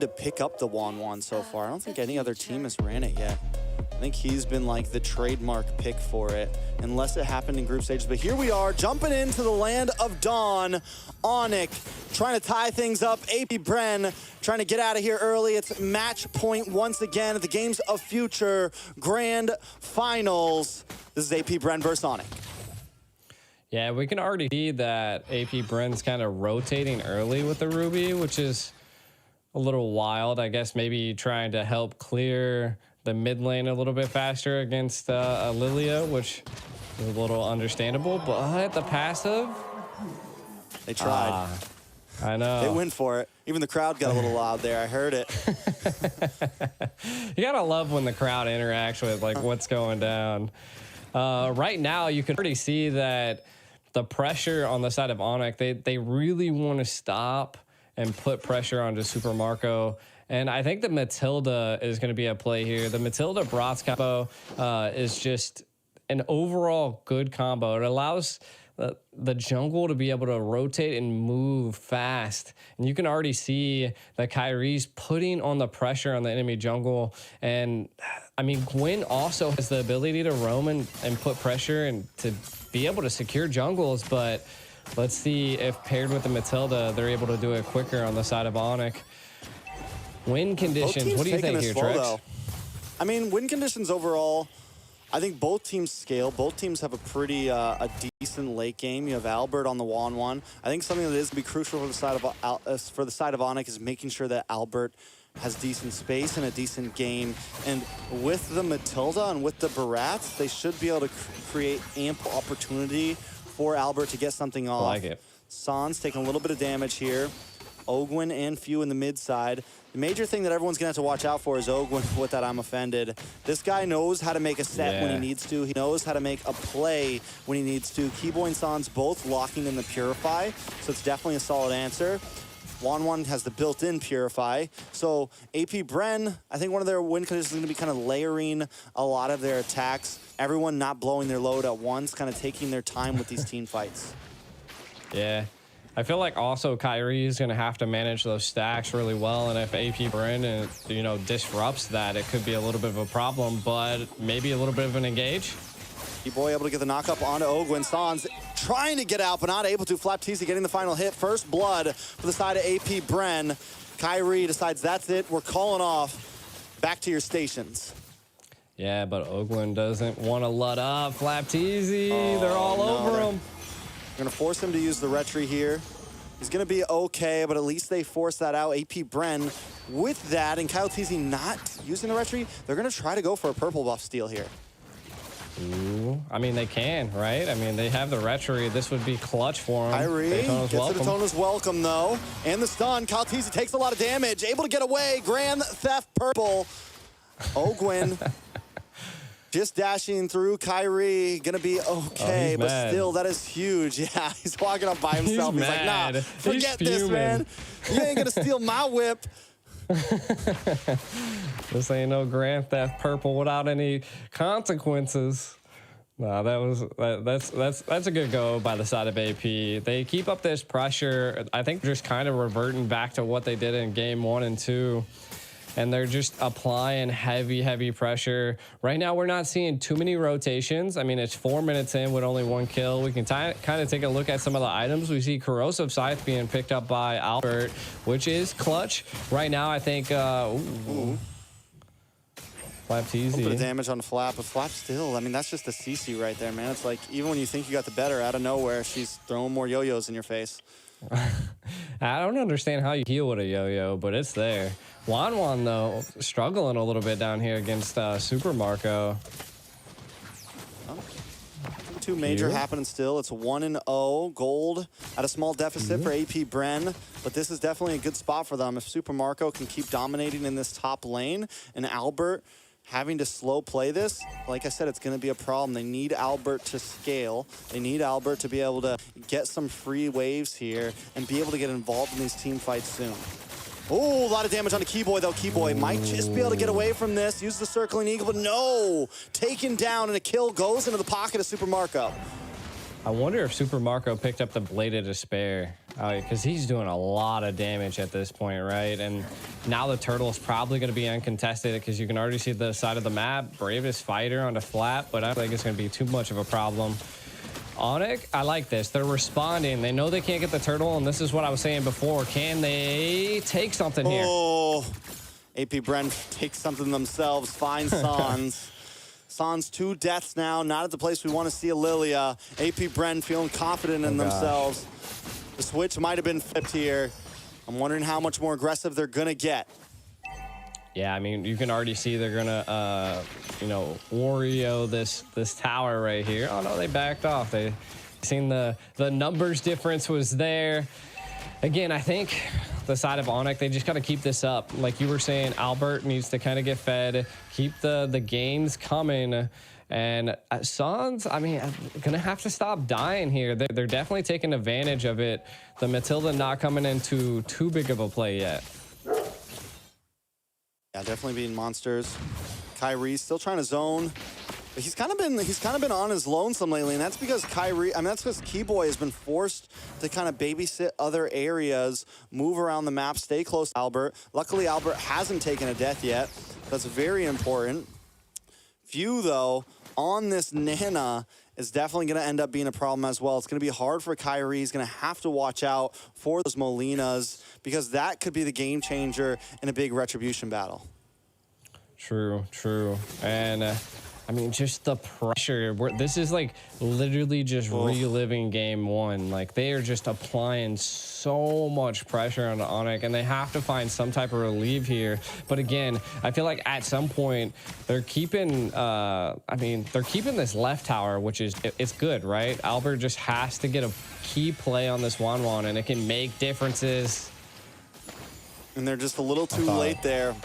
to pick up the Wan so far. I don't think any other team has ran it yet. I think he's been like the trademark pick for it, unless it happened in group stages. But here we are, jumping into the land of Dawn. ONIC trying to tie things up. AP BREN trying to get out of here early. It's match point once again at the Games of Future Grand Finals. This is AP BREN versus ONIC. Yeah, we can already see that AP BREN's kind of rotating early with the Ruby, which is a little wild. I guess maybe trying to help clear the mid lane a little bit faster against Lilia, which is a little understandable. But the passive, they tried. I know. They went for it. Even the crowd got a little loud there. I heard it. You gotta love when the crowd interacts with like what's going down. Right now, you can already see that the pressure on the side of ONIC, they really want to stop and put pressure onto Super Marco. And I think the Matilda is going to be a play here. The Matilda Bratz combo is just an overall good combo. It allows the jungle to be able to rotate and move fast. And you can already see that Kyrie's putting on the pressure on the enemy jungle. And I mean, Gwen also has the ability to roam and put pressure and to be able to secure jungles. But let's see if paired with the Matilda, they're able to do it quicker on the side of ONIC. Win conditions, what do you think here, Trex? I mean, win conditions overall, I think both teams scale. Both teams have a pretty a decent late game. You have Albert on the Wan. I think something that is going to be crucial for the side of ONIC is making sure that Albert has decent space and a decent game. And with the Matilda and with the Barats, they should be able to create ample opportunity for Albert to get something off. I like it. Sans taking a little bit of damage here. Ogwin and Few in the mid side. The major thing that everyone's going to have to watch out for is Ogwin with that I'm offended. This guy knows how to make a set when he needs to. He knows how to make a play when he needs to. Keyboy and Sans both locking in the Purify, so it's definitely a solid answer. Wan has the built-in Purify. So AP BREN, I think one of their win conditions is going to be kind of layering a lot of their attacks. Everyone not blowing their load at once, kind of taking their time with these team fights. Yeah. I feel like also Kyrie is going to have to manage those stacks really well, and if AP BREN, disrupts that, it could be a little bit of a problem, but maybe a little bit of an engage. Keyboy able to get the knock-up onto Ogwin. Sans trying to get out, but not able to. Flapteasy getting the final hit. First blood for the side of AP BREN. Kyrie decides that's it. We're calling off. Back to your stations. Yeah, but Ogwin doesn't want to let up. Flapteasy, they're all over him. They're going to force him to use the retry here. He's going to be okay, but at least they force that out. AP BREN with that, and Kyle Teasy not using the retry. They're going to try to go for a purple buff steal here. Ooh, I mean, they can, right? I mean, they have the retry. This would be clutch for him. Kyrie gets to Daytona's welcome, though. And the stun. Kyle Teasy takes a lot of damage. Able to get away. Grand Theft Purple. Ogwin. Just dashing through. Kyrie, gonna be okay, but still, that is huge. Yeah, he's walking up by himself. He's like, nah, forget this, man. You ain't gonna steal my whip. This ain't no Grand Theft Purple without any consequences. No, that's a good go by the side of AP. They keep up this pressure. I think just kind of reverting back to what they did in game 1 and 2. And they're just applying heavy pressure. Right now, we're not seeing too many rotations. I mean, it's 4 minutes in with only 1 kill. We can kind of take a look at some of the items. We see Corrosive Scythe being picked up by Albert, which is clutch. Right now, I think... Flap's easy. A little bit of damage on Flap, but Flap still, I mean, that's just a CC right there, man. It's like, even when you think you got the better, out of nowhere, she's throwing more yo-yos in your face. I don't understand how you heal with a yo-yo, but it's there. Wan, though, struggling a little bit down here against Super Marco. Two major happening still. It's 1-0 gold at a small deficit for AP BREN, but this is definitely a good spot for them. If Super Marco can keep dominating in this top lane and Albert having to slow play this, like I said, it's going to be a problem. They need Albert to scale. They need Albert to be able to get some free waves here and be able to get involved in these team fights soon. Oh, a lot of damage on the Keyboy, though. Keyboy might just be able to get away from this. Use the circling eagle, but no! Taken down, and a kill goes into the pocket of Super Marco. I wonder if Super Marco picked up the Blade of Despair, because he's doing a lot of damage at this point, right? And now the turtle is probably going to be uncontested because you can already see the side of the map. Bravest fighter on the flat, but I don't think it's going to be too much of a problem. ONIC, I like this. They're responding. They know they can't get the turtle, and this is what I was saying before. Can they take something here? Oh, AP BREN takes something themselves. Finds Sans. Sans 2 deaths now, not at the place we want to see a Lilia. AP BREN feeling confident in themselves. The switch might have been flipped here. I'm wondering how much more aggressive they're going to get. Yeah, I mean, you can already see they're gonna, you know, Wario this tower right here. Oh no, they backed off. They seen the numbers difference was there. Again, I think the side of ONIC, they just got to keep this up. Like you were saying, Albert needs to kind of get fed, keep the gains coming. And Sans, I mean, gonna have to stop dying here. They're definitely taking advantage of it. The Matilda not coming into too big of a play yet. Yeah, definitely being monsters. Kyrie still trying to zone. But he's kind of been on his lonesome lately, and that's because that's because Keyboy has been forced to kind of babysit other areas, move around the map, stay close to Albert. Luckily, Albert hasn't taken a death yet. That's very important. Few, though, on this Nana is definitely going to end up being a problem as well. It's going to be hard for Kyrie. He's going to have to watch out for those Molinas because that could be the game changer in a big retribution battle. True. And I mean, just the pressure. This is like literally just reliving game one. Like they are just applying so much pressure on ONIC, and they have to find some type of relief here. But again, I feel like at some point they're keeping. They're keeping this left tower, which is it's good, right? Albert just has to get a key play on this Wanwan, and it can make differences. And they're just a little too late there.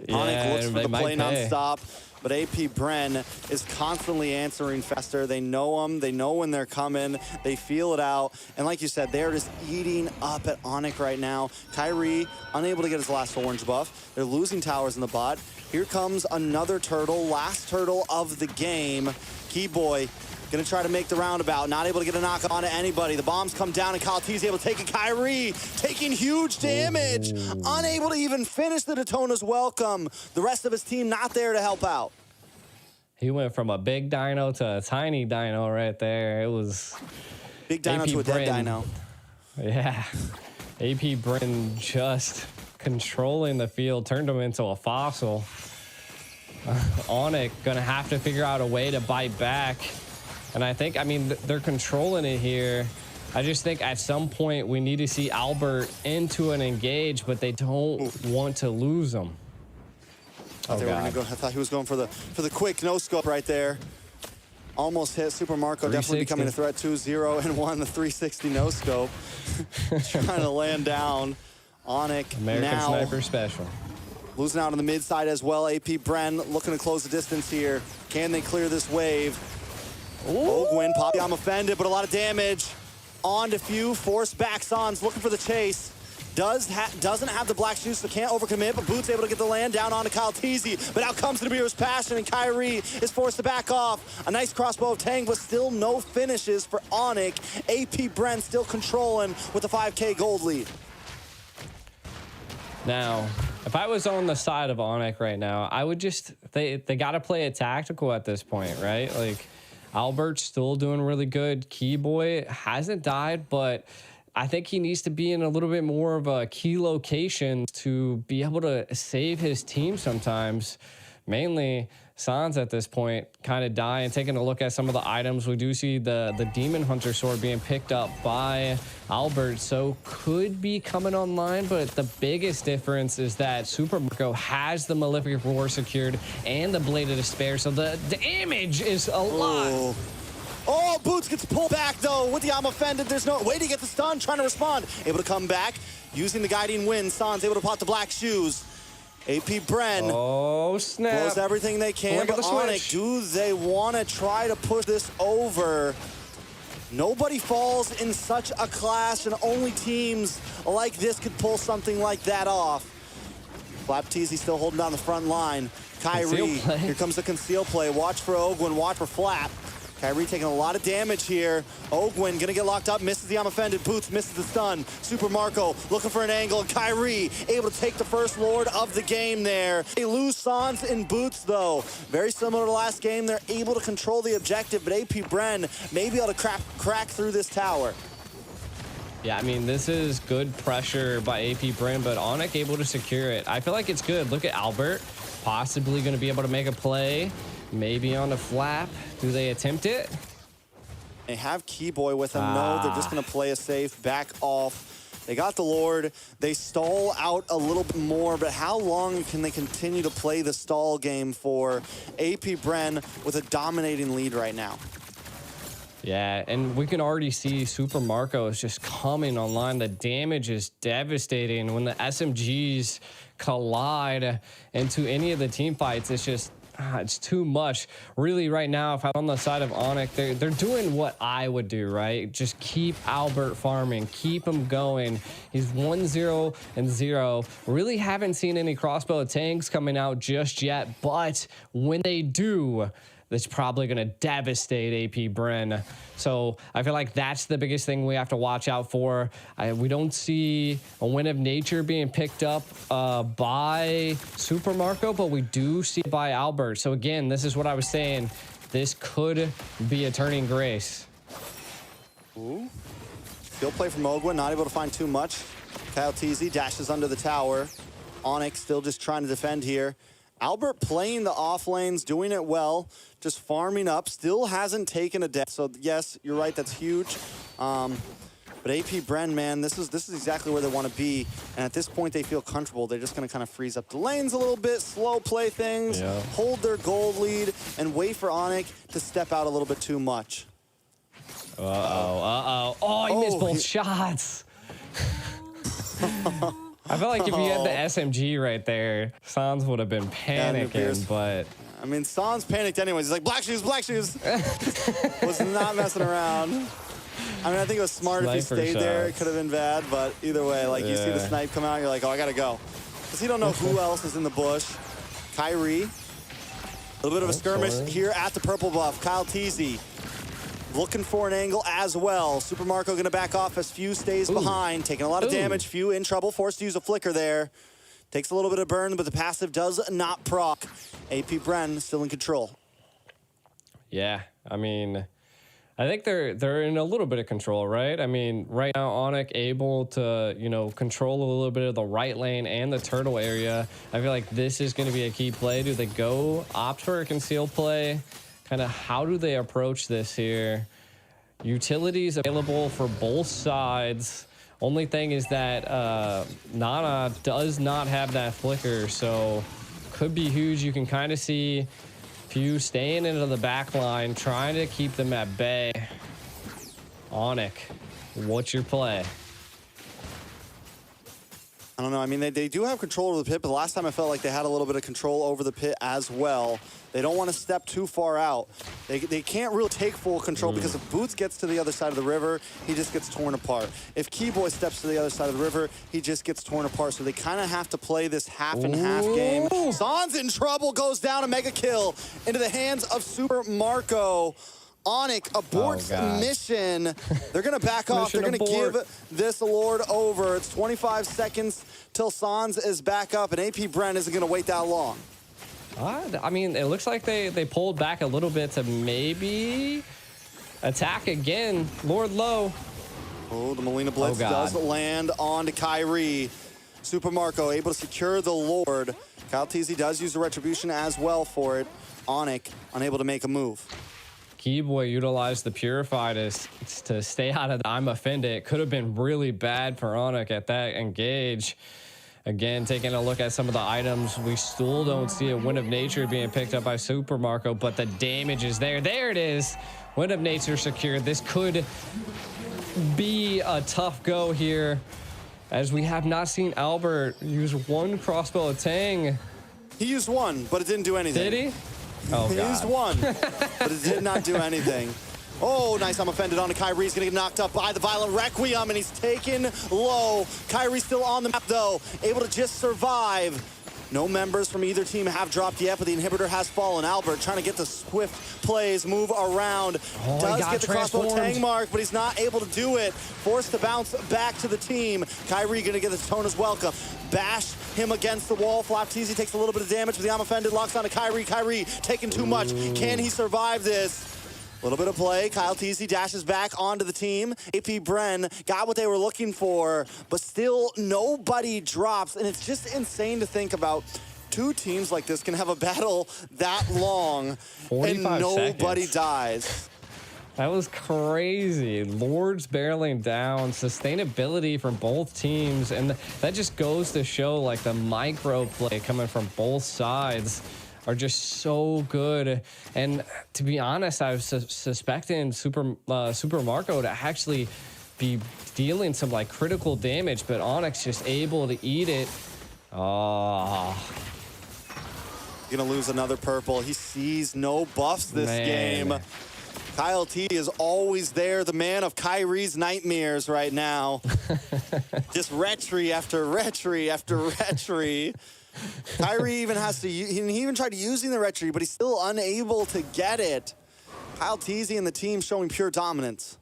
ONIC looks for the play nonstop. But AP BREN is constantly answering faster. They know them. They know when they're coming. They feel it out. And like you said, they're just eating up at ONIC right now. Kyrie, unable to get his last orange buff. They're losing towers in the bot. Here comes another turtle, last turtle of the game. Keyboy gonna try to make the roundabout, not able to get a knock on to anybody. The bombs come down and Kalati's able to take it. Kyrie taking huge damage, unable to even finish the Daytona's welcome. The rest of his team not there to help out. He went from a big dino to a tiny dino right there. It was big dino AP to a BREN. dead dino. Yeah, AP BREN just controlling the field, turned him into a fossil. ONIC gonna have to figure out a way to bite back. And I think, I mean, they're controlling it here. I just think at some point we need to see Albert into an engage, but they don't want to lose him. I thought he was going for the quick no scope right there. Almost hit Super Marco, definitely becoming a threat. 2-0 and 1, the 360 no scope. Trying to land down. ONIC American now Sniper Special. losing out on the mid side as well. AP BREN looking to close the distance here. Can they clear this wave? Ogwin, Poppy, I'm offended, but a lot of damage. On to Few, forced back Sans, looking for the chase. Doesn't have the black shoes, so can't overcommit, but Boots able to get the land down onto Kyle Teasy. But out comes the Beer's Passion, and Kyrie is forced to back off. A nice crossbow of Tang, but still no finishes for ONIC. AP BREN still controlling with a 5K gold lead. Now, if I was on the side of ONIC right now, I would just, they got to play it tactical at this point, right? Like, Albert's still doing really good. Keyboy hasn't died, but I think he needs to be in a little bit more of a key location to be able to save his team sometimes. Mainly, Sans at this point kind of dying. Taking a look at some of the items, we do see the Demon Hunter sword being picked up by Albert, so could be coming online, but the biggest difference is that Super Marco has the Malefic Roar secured and the Blade of Despair, so the damage is a lot. Oh, Boots gets pulled back, though, with the I'm offended. There's no way to get the stun, trying to respond. Able to come back, using the guiding wind. Sans able to pop the black shoes. AP BREN. Oh, snap. Does everything they can, but ONIC, do they want to try to push this over? Nobody falls in such a clash, and only teams like this could pull something like that off. Flap Teasy still holding down the front line. Kyrie, here comes the conceal play. Watch for Ogwin, watch for Flap. Kyrie taking a lot of damage here. Ogwin gonna get locked up, misses the I'm offended. Boots misses the stun. Super Marco looking for an angle. And Kyrie able to take the first Lord of the game there. They lose Sans and Boots though. Very similar to last game. They're able to control the objective, but AP BREN may be able to crack through this tower. Yeah, I mean, this is good pressure by AP BREN, but ONIC able to secure it. I feel like it's good. Look at Albert, possibly going to be able to make a play. Maybe on the flap. Do they attempt it? They have Keyboy with them. No, they're just going to play a safe, back off. They got the Lord. They stall out a little bit more, but how long can they continue to play the stall game for? AP BREN with a dominating lead right now. Yeah, and we can already see Super Marco is just coming online. The damage is devastating. When the SMGs collide into any of the team fights, it's just, it's too much. Really, right now, if I'm on the side of ONIC, they're doing what I would do, right? Just keep Albert farming, keep him going. He's 1-0-0. Really haven't seen any crossbow tanks coming out just yet, but when they do, that's probably going to devastate AP BREN. So I feel like that's the biggest thing we have to watch out for. We don't see a Win of Nature being picked up by Super Marco, but we do see it by Albert. So again, this is what I was saying. This could be a turning grace. Ooh. Skill play from Ogwin, not able to find too much. Kyle TZ dashes under the tower. ONIC still just trying to defend here. Albert playing the off lanes, doing it well, just farming up, still hasn't taken a death. So yes, you're right, that's huge. But AP BREN, man, this is exactly where they want to be. And at this point, they feel comfortable. They're just going to kind of freeze up the lanes a little bit, slow play things, hold their gold lead, and wait for ONIC to step out a little bit too much. Oh, he missed both shots. I feel like if you had the SMG right there, Sans would have been panicking, but... I mean, Sans panicked anyways. He's like, black shoes, black shoes. Was not messing around. I mean, I think it was smart if he stayed there. It could have been bad, but either way, like, you see the snipe come out, you're like, oh, I gotta go. Because you don't know who else is in the bush. Kyrie. A little bit of a skirmish here at the purple buff. Kyle TZ. Looking for an angle as well. Super Marco going to back off as Few stays behind. Taking a lot of damage. Few in trouble. Forced to use a flicker there. Takes a little bit of burn, but the passive does not proc. AP BREN still in control. Yeah, I mean, I think they're in a little bit of control, right? I mean, right now, ONIC able to, you know, control a little bit of the right lane and the turtle area. I feel like this is going to be a key play. Do they go opt for a conceal play? Kind of how do they approach this here? Utilities available for both sides. Only thing is that Nana does not have that flicker, so could be huge. You can kind of see Few staying into the back line, trying to keep them at bay. ONIC, what's your play? I don't know. I mean, they do have control over the pit, but the last time I felt like they had a little bit of control over the pit as well. They don't want to step too far out. They can't really take full control because if Boots gets to the other side of the river, he just gets torn apart. If Keyboy steps to the other side of the river, he just gets torn apart. So they kind of have to play this half and half game. Sans in trouble, goes down, a mega kill into the hands of Super Marco. ONIC aborts mission. They're going to back off. They're going to give this Lord over. It's 25 seconds till Sans is back up, and AP BREN isn't going to wait that long. I mean, it looks like they pulled back a little bit to maybe attack again. Lord low. Oh, the Molina Blitz does land onto Kyrie. Super Marco able to secure the Lord. Kyle TZ does use the Retribution as well for it. ONIC unable to make a move. Keyboy utilized the Purify to stay out of the I'm offended. It could have been really bad for ONIC at that engage. Again, taking a look at some of the items, we still don't see a Wind of Nature being picked up by Super Marco, but the damage is there. There it is. Wind of Nature secured. This could be a tough go here, as we have not seen Albert use one crossbow of Tang. He used one, but it didn't do anything. Did he? Oh, he God. used one, but it did not do anything. Oh, nice. I'm offended onto Kyrie. He's going to get knocked up by the Violent Requiem, and he's taken low. Kyrie still on the map, though, able to just survive. No members from either team have dropped yet, but the inhibitor has fallen. Albert trying to get the swift plays, move around. Does get the crossbow tang mark, but he's not able to do it. Forced to bounce back to the team. Kyrie gonna get the Tona's welcome. Bash him against the wall. Flapteezy takes a little bit of damage, but the offended locks onto Kyrie. Kyrie taking too much. Can he survive this? A little bit of play. Kyle Teasy dashes back onto the team. AP BREN got what they were looking for, but still nobody drops. And it's just insane to think about two teams like this can have a battle that long and nobody dies. That was crazy. Lords barreling down, sustainability from both teams. And that just goes to show like the micro play coming from both sides are just so good. And to be honest, I was suspecting Super Marco to actually be dealing some like critical damage, but ONIC just able to eat it. Oh. Gonna lose another purple. He sees no buffs this game. Kyle T is always there, the man of Kyrie's nightmares right now. Just retry after retry after retry. Kyrie even has to, he even tried using the retry, but he's still unable to get it. Kyle Teasy and the team showing pure dominance.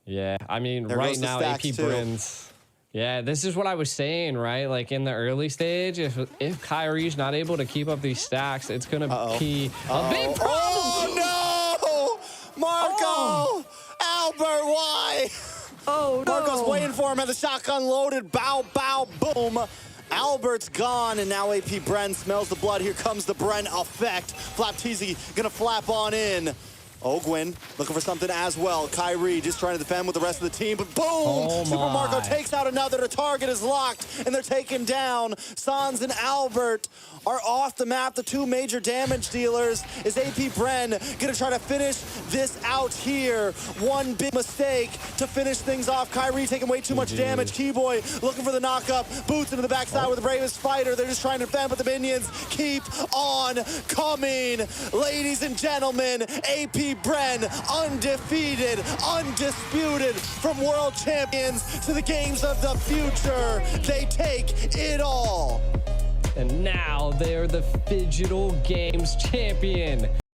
Yeah, I mean, right now, AP BREN's. Yeah, this is what I was saying, right? Like in the early stage, if Kyrie's not able to keep up these stacks, it's going to be a big problem. Oh, no! Marco! Albert, why? Oh, no. Marco's waiting for him at the shotgun loaded. Bow, bow, boom. Albert's gone, and now AP BREN smells the blood. Here comes the BREN effect. Flapteezy gonna flap on in. Ogwin looking for something as well. Kyrie just trying to defend with the rest of the team, but boom! Oh Super Marco takes out another. The target is locked, and they're taken down. Sans and Albert are off the map. The two major damage dealers. Is AP BREN gonna try to finish this out here? One big mistake to finish things off. Kyrie taking way too much damage. Keyboy looking for the knockup. Boots into the backside with the bravest fighter. They're just trying to defend, but the minions keep on coming. Ladies and gentlemen, AP BREN undefeated, undisputed, from world champions to the games of the future. They take it all. And now they're the Digital Games champion.